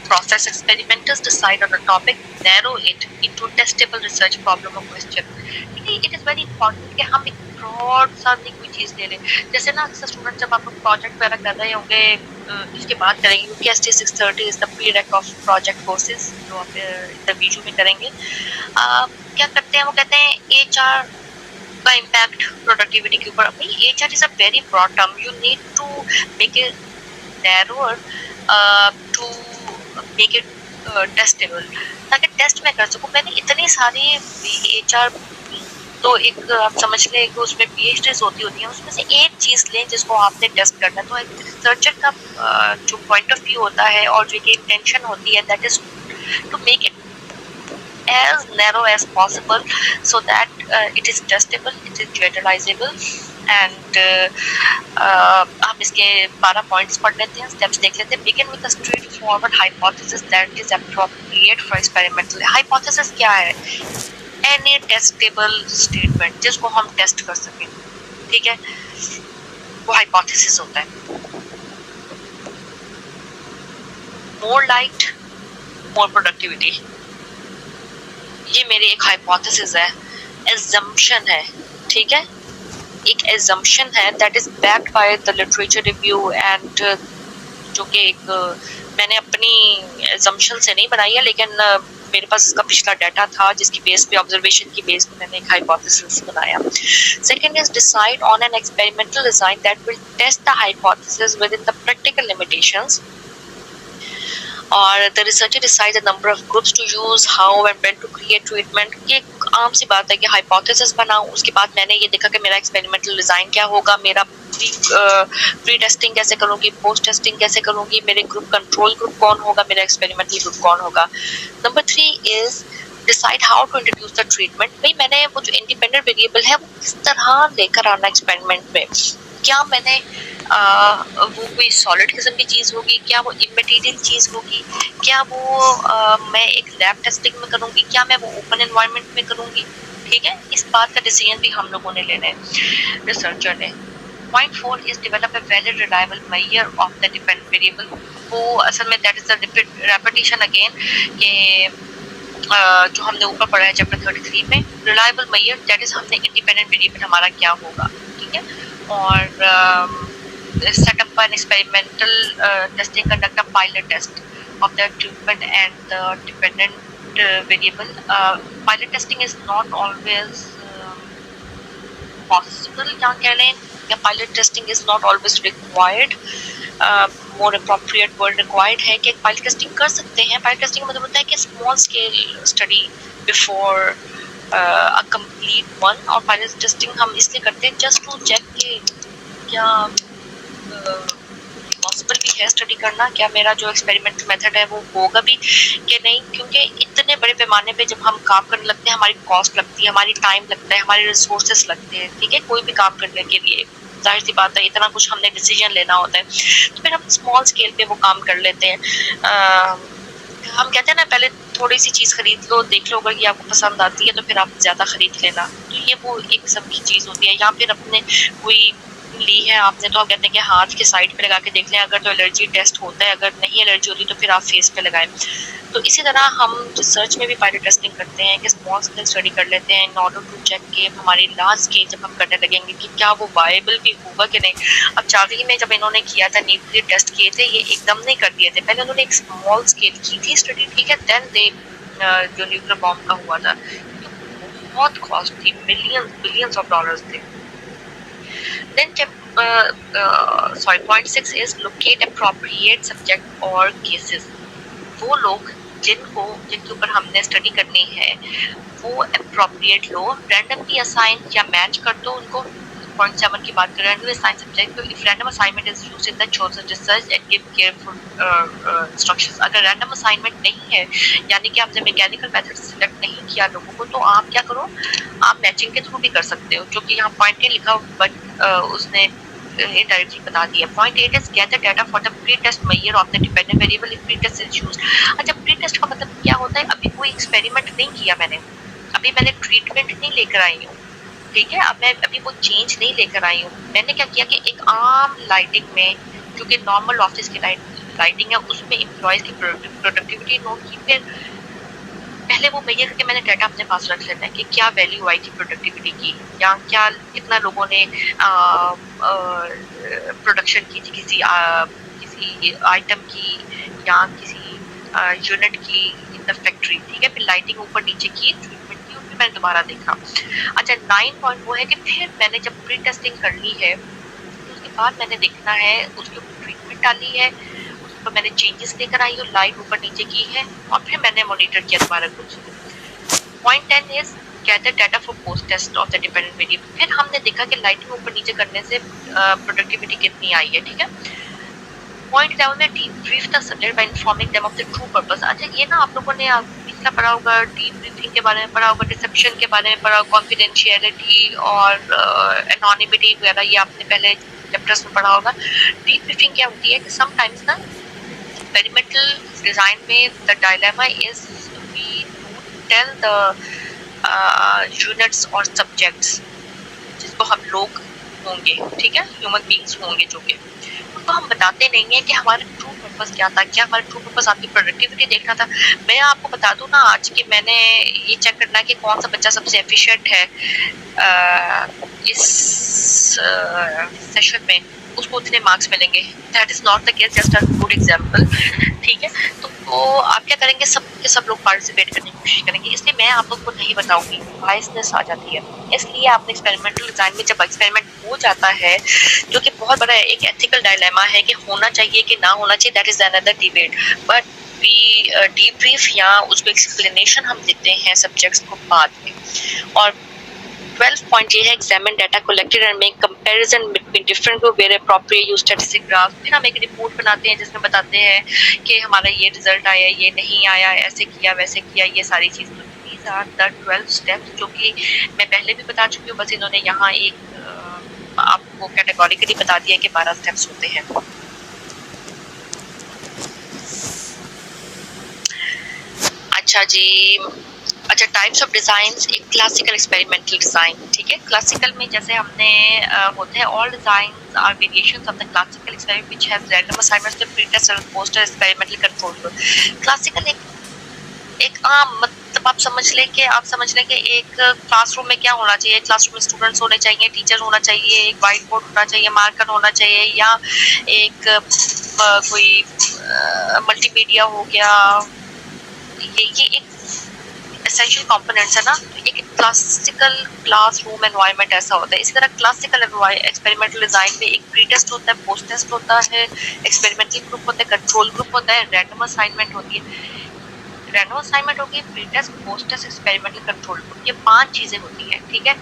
[SPEAKER 1] process, experimenters decide on a topic, narrow it into testable research problem or question. It is very important कि हम एक broad सा नहीं कोई चीज़ ले लें। जैसे ना अक्सर स्टूडेंट जब आप प्रोजेक्ट वगैरह कर रहे होंगे इसके बाद करेंगे, क्योंकि ST 630 is the prereq of project courses जो आप इंटरव्यू में करेंगे। क्या करते हैं वो कहते हैं HR का इम्पैक्ट प्रोडक्टिविटी के ऊपर। भाई HR is a very broad term, you need to make it narrower to make it testable, ताकि टेस्ट में कर सकूं। मैंने इतनी सारी HR तो एक आप समझ लें कि उसमें PhDs होती हैं, उसमें से एक चीज़ लें जिसको आपने टेस्ट करना है। तो एक रिसर्चर का जो पॉइंट ऑफ व्यू होता है और जो इंटेंशन होती है that is to make it as narrow as possible so that it is testable, it is generalizable and हम इसके 12 पॉइंट्स पढ़ लेते हैं, स्टेप्स देख लेते हैं। Begin with a straightforward hypothesis that is appropriate for experimental। hypothesis क्या है? Any testable statement जिसको हम टेस्ट कर सकें, ठीक है, वो hypothesis होता है। More light, more productivity, ये मेरी एक हाइपोथेसिस है, assumption है, ठीक है, एक assumption है that is backed by the literature review and जो कि एक मैंने अपनी assumption से नहीं बनाई है, लेकिन मेरे पास इसका पिछला डाटा था जिसकी बेस पे ऑब्जर्वेशन की बेस पे मैंने एक हाइपोथेसिस बनाया। Second is decide on an experimental design that will test the hypothesis within the practical limitations। और the researcher decides the number of groups to use, how and when to create treatment। ये आम सी बात है कि hypothesis बनाऊं, उसके बाद मैंने ये देखा कि मेरा एक्सपेरिमेंटल डिजाइन क्या होगा, मेरा प्री टेस्टिंग कैसे करूंगी, पोस्ट टेस्टिंग कैसे करूंगी, मेरे ग्रुप कंट्रोल ग्रुप कौन होगा, मेरा एक्सपेरिमेंटल ग्रुप कौन होगा। Number 3 is decide how to introduce the treatment. भाई मैंने वो जो इंडिपेंडेंट वेरिएबल है वो किस तरह लेकर आना एक्सपेरिमेंट में, क्या मैंने वो कोई सॉलिड किस्म की चीज़ होगी, क्या वो इमटेरियल चीज़ होगी, क्या वो मैं एक लैब टेस्टिंग में करूँगी, क्या मैं वो ओपन एनवायरनमेंट में करूँगी, ठीक है। इस बात का डिसीजन भी हम लोगों ने लेना है, रिसर्चर ने। Point 4 is develop a valid reliable major of the dependent variable. वो असल में that is the repetition again कि जो हमने ऊपर पढ़ा है चैप्टर 33 में, रिलायबल मेजर दैट इज हमने इंडिपेंडेंट वेरिएबल हमारा क्या होगा, ठीक है। और set up an experimental testing, conduct a pilot test of the treatment and the dependent variable। Pilot testing is not always possible, या कह लें या pilot testing is not always required। more appropriate word required है कि pilot testing कर सकते हैं। pilot testing का मतलब होता है कि small scale study before a complete one। और pilot testing हम इसलिए करते हैं just to check कि क्या पॉसिबल भी है स्टडी करना, क्या मेरा जो एक्सपेरिमेंटल मेथड है वो होगा भी कि नहीं, क्योंकि इतने बड़े पैमाने पे जब हम काम करने लगते हैं हमारी कॉस्ट लगती है, हमारी टाइम लगता है, हमारे रिसोर्सेस लगते हैं, ठीक है, कोई भी काम करने के लिए जाहिर सी बात है इतना कुछ हमने डिसीजन लेना होता है, तो फिर हम स्मॉल स्केल पे वो काम कर लेते हैं। हम कहते हैं ना पहले थोड़ी सी चीज़ खरीद लो, देख लो अगर ये आपको पसंद आती है तो फिर आप ज़्यादा खरीद लेना, तो ये वो एक किस्म की चीज़ होती है। या फिर अपने कोई ली है आपने तो आप कहते हैं कि हाथ के साइड पे लगा के देख लें, अगर तो एलर्जी टेस्ट होता है, अगर नहीं एलर्जी होती तो फिर आप फेस पे लगाएं। तो इसी तरह हम रिसर्च में भी पायलट टेस्टिंग करते हैं कि स्मॉल स्केल स्टडी कर लेते हैं इन ऑर्डर टू चेक कि हमारी लार्ज स्केल जब हम करने लगेंगे कि क्या वो वायबल भी होगा कि नहीं। अब चार्ली में जब इन्होंने किया था न्यूक्लियर टेस्ट किए थे, ये एकदम नहीं कर दिए थे, पहले उन्होंने एक स्मॉल स्केल की थी स्टडी, ठीक है, देन दे जो न्यूक्लियर बॉम्ब का हुआ था, तो बहुत कॉस्ट थी, मिलियंस बिलियंस ऑफ डॉलर्स थे। Then point 6 is locate appropriate subject और केसेस। वो लोग जिनके ऊपर हमने स्टडी करनी है वो अप्रोप्रिएट लो, रैंडमली असाइन या मैच कर दो उनको। पॉइंट 7 की बात करें, randomly assign subject, if random assignment is used in the chosen research and give careful instructions. अगर रैंडम असाइनमेंट नहीं है, यानी कि आपने मैकेनिकल मेथड से सिलेक्ट नहीं किया लोगों को, तो आप क्या करो, आप मैचिंग के थ्रू भी कर सकते हो, जो कि यहाँ पॉइंट नहीं लिखा, बट उसने इनडायरेक्टली बता दिया। Point 8 is gather data for the pre test measure of the dependent variable if pre test is used. अच्छा, प्री टेस्ट का मतलब क्या होता है? अभी कोई एक्सपेरिमेंट नहीं किया मैंने, अभी मैंने ट्रीटमेंट नहीं लेकर आई हूँ, ठीक है, अब मैं अभी वो चेंज नहीं लेकर आई हूँ। मैंने क्या किया कि एक आम लाइटिंग में, जो कि नॉर्मल ऑफिस की लाइटिंग है, उसमें एम्प्लॉयज की प्रोडक्टिविटी नोट की, फिर पहले वो मेजर करके मैंने डाटा अपने पास रख लेना है कि क्या वैल्यू आई थी प्रोडक्टिविटी की, या क्या कितना लोगों ने प्रोडक्शन की थी किसी आइटम की या किसी यूनिट की इन द फैक्ट्री, ठीक है। फिर लाइटिंग ऊपर नीचे की, ट्रीटमेंट की, फिर मैंने दोबारा देखा। अच्छा, 9 पॉइंट वो है कि फिर मैंने जब प्री टेस्टिंग कर ली है तो उसके बाद मैंने देखना है उसके ऊपर ट्रीटमेंट डाली है, उसके ऊपर मैंने चेंजेस लेकर आई हूँ, लाइट ऊपर नीचे की है, और फिर मैंने मॉनिटर किया दोबारा कुछ। Point 10 is gather data for post test of the dependent variable. फिर हमने देखा कि लाइटिंग ऊपर नीचे करने से प्रोडक्टिविटी कितनी आई है, ठीक है। पॉइंट 11 में debrief the subject by informing them of the true purpose. अच्छा, ये ना आप लोगों ने पिछला पढ़ा होगा, डीब्रीफिंग के बारे में पढ़ा होगा, डिसेप्शन के बारे में पढ़ा होगा, कॉन्फिडेंशियलिटी और एनोनिमिटी वगैरह, ये आपने पहले चैप्टर्स में पढ़ा होगा। डीब्रीफिंग क्या होती है कि समटाइम्स ना एक्सपेरिमेंटल डिजाइन में the dilemma is we tell the units और सब्जेक्ट्स, जिसको हम लोग होंगे, ठीक है, ह्यूमन बीइंग्स होंगे, जो कि उनको हम बताते नहीं है कि हमारा ट्रू पर्पस क्या था। क्या हमारा ट्रू पर्पस आपकी प्रोडक्टिविटी देखना था? मैं आपको बता दूं ना, आज के मैंने ये चेक करना है कि कौन सा बच्चा सबसे एफिशिएंट है इस सेशन में, उसको उतने मार्क्स मिलेंगे। That is not the case, just a good example, ठीक है। तो आप क्या करेंगे, सब के सब लोग पार्टिसिपेट करने की कोशिश करेंगे, इसलिए मैं आप लोग को नहीं बताऊंगी, बायसनेस आ जाती है। इसलिए आपने एक्सपेरिमेंटल डिजाइन में जब एक्सपेरिमेंट हो जाता है, जो कि बहुत बड़ा एक एथिकल डायलेमा है कि होना चाहिए कि ना होना चाहिए, that is another debate, but we debrief या उसको एक्सप्लेनेशन हम देते हैं सब्जेक्ट्स को बाद में। और 12 पॉइंट ये है, examine data collected and make comparison between different group where appropriate use statistic graph. फिर हम एक रिपोर्ट बनाते हैं जिसमें बताते हैं कि हमारा ये रिजल्ट आया, ये नहीं आया, ऐसे किया वैसे किया, ये सारी चीज़ें। दीज आर द 12 स्टेप्स, जो कि मैं पहले भी बता चुकी हूँ, बस इन्होंने यहाँ एक आपको कैटेगोरिकली बता दिया कि 12 स्टेप्स होते हैं। अच्छा जी, अच्छा, टाइप्स ऑफ डिजाइंस। एक क्लासिकल एक्सपेरिमेंटल डिजाइन, ठीक है। क्लासिकल में जैसे हमने होते हैं, all designs are variations of the classical experiment which have random assignments to pre test and post experimental control. Classical एक आम मतलब आप समझ लें कि एक क्लासरूम में क्या होना चाहिए, क्लासरूम में स्टूडेंट्स होने चाहिए, टीचर होना चाहिए, एक व्हाइट बोर्ड होना चाहिए, मार्कर होना चाहिए, या एक कोई मल्टीमीडिया हो गया, ये एक एसेंशियल कंपोनेंट्स है ना। एक क्लासिकल क्लासरूम एनवायरनमेंट ऐसा होता है। इसी तरह क्लासिकल एक्सपेरिमेंटल डिजाइन में एक प्री टेस्ट होता है, पोस्ट टेस्ट होता है, एक्सपेरिमेंटल ग्रुप होता है, कंट्रोल ग्रुप होता है, रैंडम असाइनमेंट होती है। रैंडम असाइनमेंट होगी, pre test, post test, experimental control group, ये 5 चीजें होती हैं, ठीक है।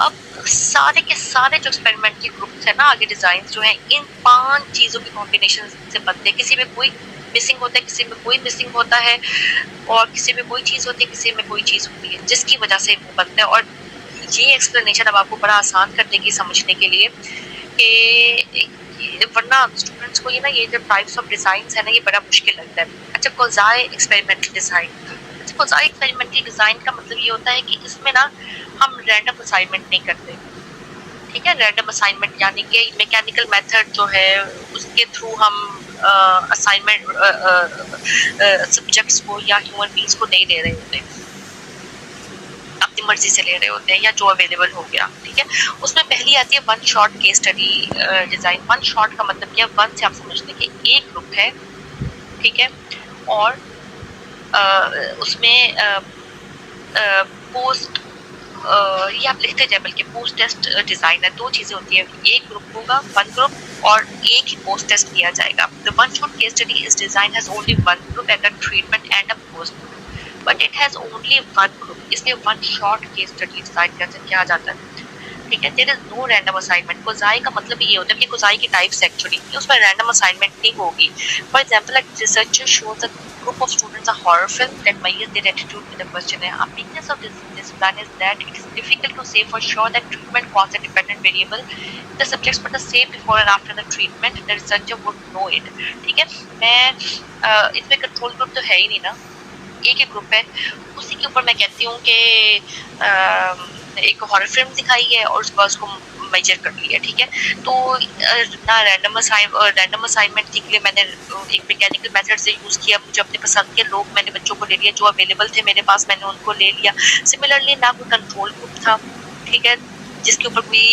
[SPEAKER 1] अब सारे के सारे जो एक्सपेरिमेंटल ग्रुप्स है ना, आगे डिजाइन जो है, इन 5 चीजों के कॉम्बिनेशन से बनते हैं। किसी में कोई मिसिंग होता है, किसी में कोई मिसिंग होता है, और किसी में कोई चीज होती है, किसी में कोई चीज होती है, जिसकी वजह से वो बनता है। और ये एक्सप्लेनेशन अब आपको बड़ा आसान कर देगी समझने के लिए कि वरना स्टूडेंट्स को ये जो टाइप्स ऑफ डिजाइन है ना, ये बड़ा मुश्किल लगता है। अच्छा, कोजाई एक्सपेरिमेंटल डिजाइन। अच्छा, कोजाई एक्सपेरिमेंटल डिजाइन का मतलब ये होता है कि इसमें ना हम रैंडम असाइनमेंट नहीं करते, ठीक है। रैंडम असाइनमेंट यानी कि मैकेनिकल मेथड जो है उसके थ्रू हम असाइनमेंट सब्जेक्ट्स को या ह्यूमन बीइंग्स को नहीं ले रहे होते, अपनी मर्जी से ले रहे होते हैं, या जो अवेलेबल हो गया, ठीक है। उसमें पहली आती है one shot case study design. One shot का मतलब क्या, वन से आप समझते हैं कि एक ग्रुप है, ठीक है, और उसमें पोस्ट ये आप लिखते जाए, बल्कि पोस्ट टेस्ट डिजाइन है, दो चीजें होती है, एक ग्रुप होगा, वन ग्रुप, और एक ही पोस्ट टेस्ट किया जाएगा। The one shot case study is design has only one group and a treatment and a post group, but it has only one group, इसलिए one shot case study design किया जाता है। ठीक है, there is no random assignment. Quasi का मतलब ये होता है कि कोजाई की टाइप्स एक्चुअली उसमें रैंडम असाइनमेंट नहीं होगी। For example, a researcher shows a group of students a horror film that mirrors their attitude with the questionnaire. A weakness of this plan is that it is difficult to say for sure that treatment caused a dependent variable. If the subjects were the same before and after the treatment, the researcher would know it. ठीक है, मैं इसमें control group तो है ही नहीं ना, एक ही group है, उसी के ऊपर मैं कहती हूँ कि एक हॉरर फिल्म दिखाई है और उसके बाद उसको मेजर कर लिया। ठीक है, तो ना रैंडम असाइनमेंट थी कि मैंने एक मैकेनिकल मेथड से यूज किया, मुझे अपने पसंद के लोग, मैंने बच्चों को ले लिया जो अवेलेबल थे मेरे पास, मैंने उनको ले लिया। सिमिलरली ना कोई कंट्रोल ग्रुप था, ठीक है, जिसके ऊपर कोई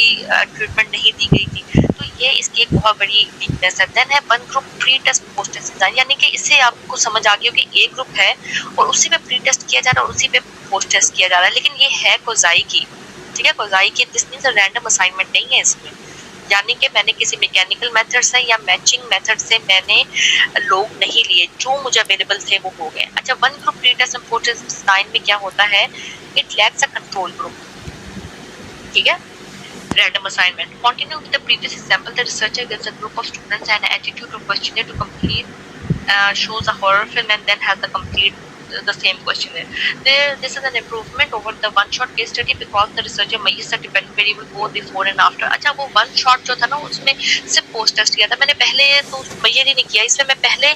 [SPEAKER 1] ट्रीटमेंट नहीं दी गई थी, तो ये इसकी एक बहुत बड़ी वीकनेस है। देन है one group pre test post test design, यानी कि इससे आपको समझ आ गया कि एक ग्रुप है और उसी पे प्री टेस्ट किया जा रहा है और उसी पे पोस्ट टेस्ट किया जा रहा है, लेकिन ये है कोजाई की। ठीक है, कोजाई की दिस मींस रैंडम असाइनमेंट नहीं है इसमें, यानी कि मैंने किसी मैकेनिकल मेथड से या मैचिंग मेथड से मैंने लोग नहीं लिए, जो मुझे अवेलेबल थे वो हो गए। अच्छा, one group pre test and post test design में क्या होता है, it lacks a control group. ठीक है, random assignment. Continuing with the previous example, the researcher gives a group of students an attitude or questionnaire to complete, shows a horror film and then has the complete the same questionnaire. This is an improvement over the one shot case study because the researcher measures the dependent variable both before and after. अच्छा, वो one shot जो था ना उसमें सिर्फ post test किया था, मैंने पहले तो मेजर ही नहीं किया, इसमें मैं पहले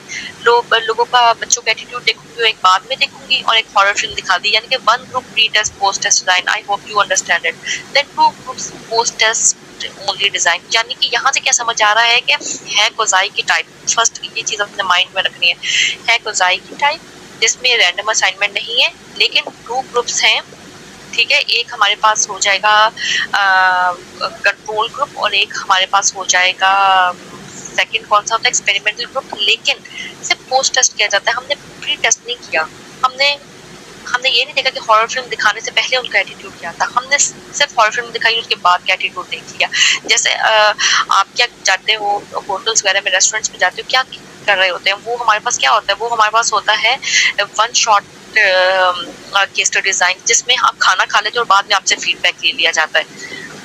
[SPEAKER 1] लोगों का, बच्चों का एटीट्यूड देखूंगी, एक बाद में देखूंगी और एक हॉरर फिल्म दिखा दी, यानी कि one group pre test post test design. I hope you understand it. Then two groups post test only design, यानी कि यहाँ से क्या समझ आ रहा है कि है कोजाई की टाइप। फर्स्ट ये चीज अपने माइंड में रखनी है कोजाई की टाइप जिसमें रैंडम असाइनमेंट नहीं है, लेकिन टू ग्रुप्स हैं। ठीक है, एक हमारे पास हो जाएगा कंट्रोल ग्रुप और एक हमारे पास हो जाएगा सेकंड कौन सा होता है, एक्सपेरिमेंटल ग्रुप, लेकिन सिर्फ पोस्ट टेस्ट किया जाता है, हमने प्री टेस्ट नहीं किया। हमने ये नहीं देखा कि हॉरर फिल्म दिखाने से पहले उनका एटीट्यूड क्या था, हमने सिर्फ हॉरर फिल्म दिखाई उसके बाद क्या एटीट्यूड देख लिया। जैसे आप क्या जाते हो होटल्स वगैरह में, रेस्टोरेंट्स में जाते हो, क्या कर रहे होते हैं, वो हमारे पास क्या होता है, वो हमारे पास होता है one shot case study design, जिसमें आप खाना खा लेते हो और बाद में आपसे फीडबैक ले लिया जाता है।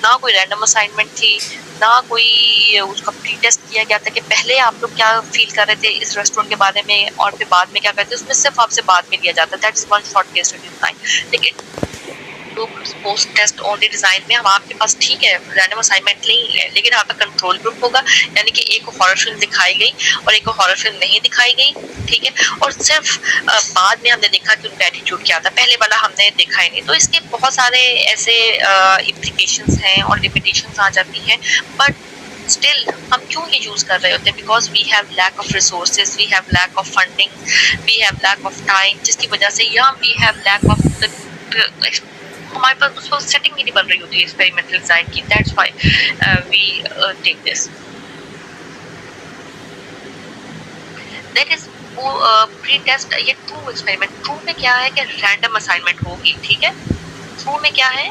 [SPEAKER 1] ना कोई रैंडम असाइनमेंट थी, ना कोई उसका प्री टेस्ट किया गया था कि पहले आप लोग क्या फील कर रहे थे इस रेस्टोरेंट के बारे में और फिर बाद में क्या करते हैं, उसमें सिर्फ आपसे बाद में लिया जाता है। That is one shot case study design. लेकिन पोस्ट टेस्ट ओनली डिजाइन में हम आपके पास, ठीक है, रैंडम असाइनमेंट नहीं है, लेकिन आपका कंट्रोल ग्रुप होगा, यानी कि एक हॉरर फिल्म दिखाई गई और एक हॉरर फिल्म नहीं दिखाई गई। ठीक है, और सिर्फ बाद में हमने देखा कि उनका एटीट्यूड क्या था, पहले वाला हमने देखा ही नहीं। तो इसके बहुत सारे ऐसे इम्प्लीकेशंस हैं और लिमिटेशंस आ जाती हैं, बट स्टिल हम क्यों ये यूज कर रहे होते हैं, because we have lack of resources, we have lack of funding, we have lack of time, जिसकी वजह से, या वी हैव लैक ऑफ हमारे पास उस वक्त सेटिंग ही नहीं बन रही होती है एक्सपेरिमेंटल डिजाइन की। That's why we take this. That is pre test. ये ट्रू एक्सपेरिमेंट, ट्रू में क्या है कि रैंडम असाइनमेंट होगी। ठीक है, ट्रू में क्या है,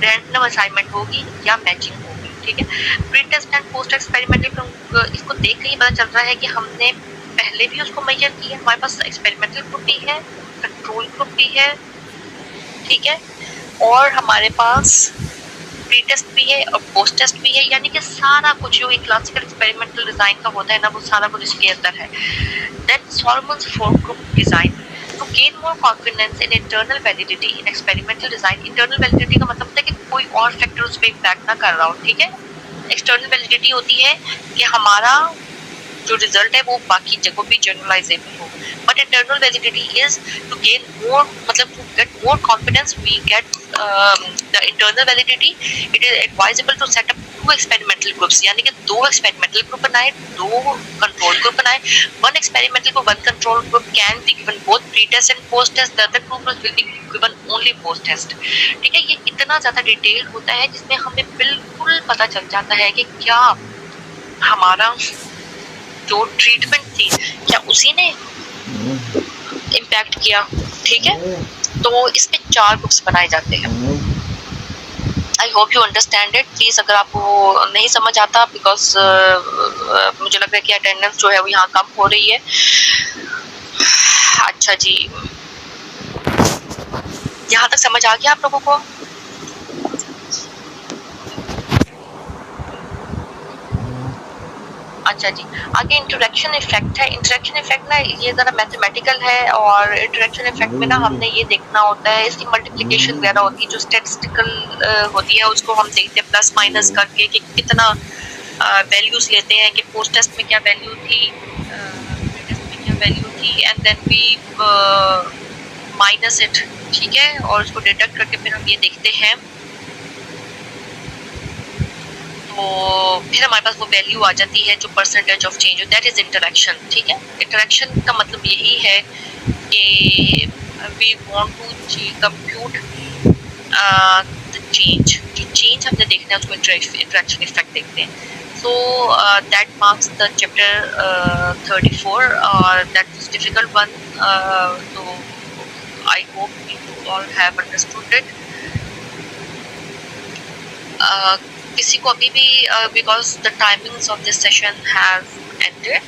[SPEAKER 1] रैंडम असाइनमेंट होगी या मैचिंग होगी। ठीक है, pre test and post experimental, इसको देख के ही पता चल रहा है कि हमने पहले भी उसको मेजर किया, हमारे पास एक्सपेरिमेंटल ग्रुप भी है, कंट्रोल ग्रुप भी है। ठीक है, और हमारे पास प्री टेस्ट भी है और पोस्ट टेस्ट भी है, यानी कि सारा कुछ जो एक क्लासिकल एक्सपेरिमेंटल डिजाइन का होता है ना, वो सारा कुछ इसके अंदर है। Then Solomon's four group design to gain more confidence in internal validity in experimental design. Internal validity का मतलब है कि कोई और फैक्टर उस पर इम्पैक्ट ना कर रहा हो। ठीक है, एक्सटर्नल वैलिडिटी होती है कि हमारा जो रिजल्ट है वो बाकी जगहों पे जनरलाइजेबल हो, but internal validity is to gain more, मतलब to get more confidence we get the internal validity. It is advisable to set up two experimental groups, यानी कि दो एक्सपेरिमेंटल ग्रुप बनाए, दो कंट्रोल ग्रुप बनाए। वन एक्सपेरिमेंटल को one control group can be given both pre test and post test, the other two groups will be given only post test. ठीक है, ये इतना ज्यादा डिटेल होता है जिसमें हमें बिल्कुल पता चल जाता है कि क्या हमारा जो ट्रीटमेंट थी क्या उसी ने इम्पैक्ट कांटेक्ट किया, ठीक है। तो इसमें 4 ग्रुप्स बनाए जाते हैं। आई hope you understand it. Please अगर आपको नहीं समझ आता, बिकॉज मुझे लग रहा है कि अटेंडेंस जो है वो यहाँ कम हो रही है। अच्छा जी, यहाँ तक समझ आ गया आप लोगों को? अच्छा जी, आगे इंटरेक्शन इफेक्ट है। इंटरेक्शन इफेक्ट ना ये जरा मैथमेटिकल है, और इंटरेक्शन इफेक्ट में ना हमने ये देखना होता है, इसकी मल्टीप्लिकेशन वगैरह होती है जो स्टैटिस्टिकल होती है, उसको हम देखते हैं प्लस माइनस करके कि कितना वैल्यूज लेते हैं, कि पोस्ट टेस्ट में क्या वैल्यू थी, टेस्ट में क्या वैल्यू थी, and then we minus it, ठीक है, और उसको डिडक्ट करके फिर हम ये देखते हैं। तो फिर हमारे पास वो वैल्यू आ जाती है जो percentage of change, that is interaction, ठीक है। इंटरेक्शन का मतलब यही है कि we want to compute the change, जो चेंज हमने देखना है उसको इंटरेक्शन इफेक्ट देखते हैं। So that marks the chapter 34, और दैट इज डिफिकल्ट वन, तो I hope you all have understood it. किसी को अभी भी because the timings of this session has ended,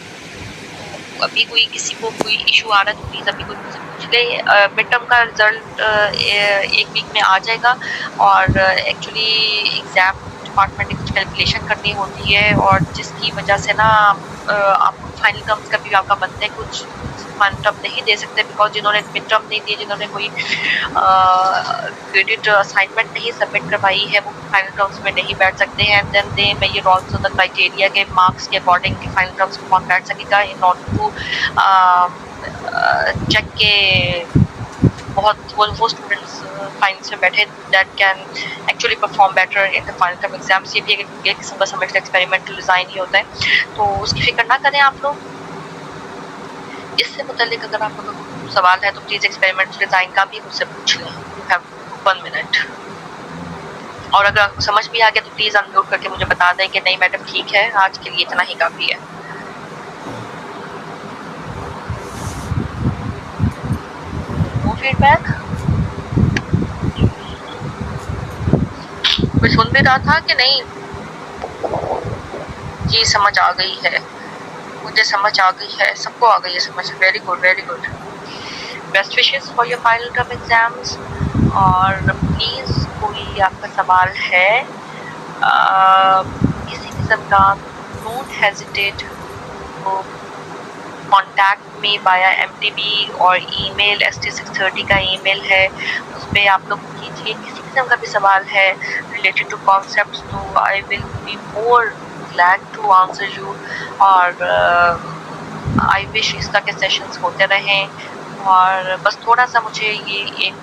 [SPEAKER 1] अभी कोई किसी को कोई इशू आ रहा है तो प्लीज अभी कोई मुझसे पूछ ले। मिड टर्म का रिजल्ट 1 वीक में आ जाएगा, और एक्चुअली एग्जाम डिपार्टमेंट में कुछ कैलकुलेशन करनी होती है, और जिसकी वजह से ना आप फाइनल टर्म्स का भी आपका बनता है, कुछ फाइनल टर्म नहीं दे सकते, बिकॉज जिन्होंने मिड टर्म नहीं दिए, जिन्होंने कोई क्रेडिट असाइनमेंट नहीं सबमिट करवाई है, वो फाइनल टर्म्स में नहीं बैठ सकते हैं। Then they measure also the criteria के मार्क्स के अकॉर्डिंग के फाइनल टर्म्स में कौन बैठ सकेगा, इन ऑर्डर टू चेक के बहुत वो स्टूडेंट्स फाइनल्स में बैठे that can actually perform better in the final term exams. ये भी एक किस्म का सेमेस्टर एक्सपेरिमेंटल डिज़ाइन ही होता है, तो उसकी फिक्र ना करें आप लोग। इससे मुतालिक अगर आप लोगों को सवाल है तो प्लीज़ एक्सपेरिमेंटल डिज़ाइन का भी मुझसे पूछ लें। यू हैव 1 मिनट, और अगर आपको समझ भी आ गया तो प्लीज़ अनम्यूट करके मुझे बता दें कि नहीं मैडम ठीक है, आज के लिए इतना ही काफ़ी है। No feedback? कोई सुन भी रहा था कि नहीं? जी समझ आ गई है, मुझे समझ आ गई है, सबको आ गई है समझ। Very good, very good. Best wishes for your final term exams. और प्लीज़ कोई आपका सवाल है किसी किस्म का, don't hesitate to contact me via MTB, और ईमेल ST630 का ईमेल है, उस पर आप लोग कीजिए। किसी किस्म का भी सवाल है रिलेटेड टू कॉन्सेप्ट्स, तो I will be more glad to answer you, और आई विश इस तरह के सेशंस होते रहें। और बस थोड़ा सा मुझे ये एक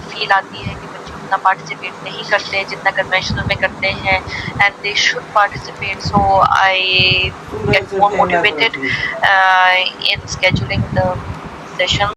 [SPEAKER 1] फील आती है कि बच्चे उतना पार्टिसिपेट नहीं करते जितना कन्वेंशनल में करते हैं, and they should participate, so I get more motivated in scheduling the session।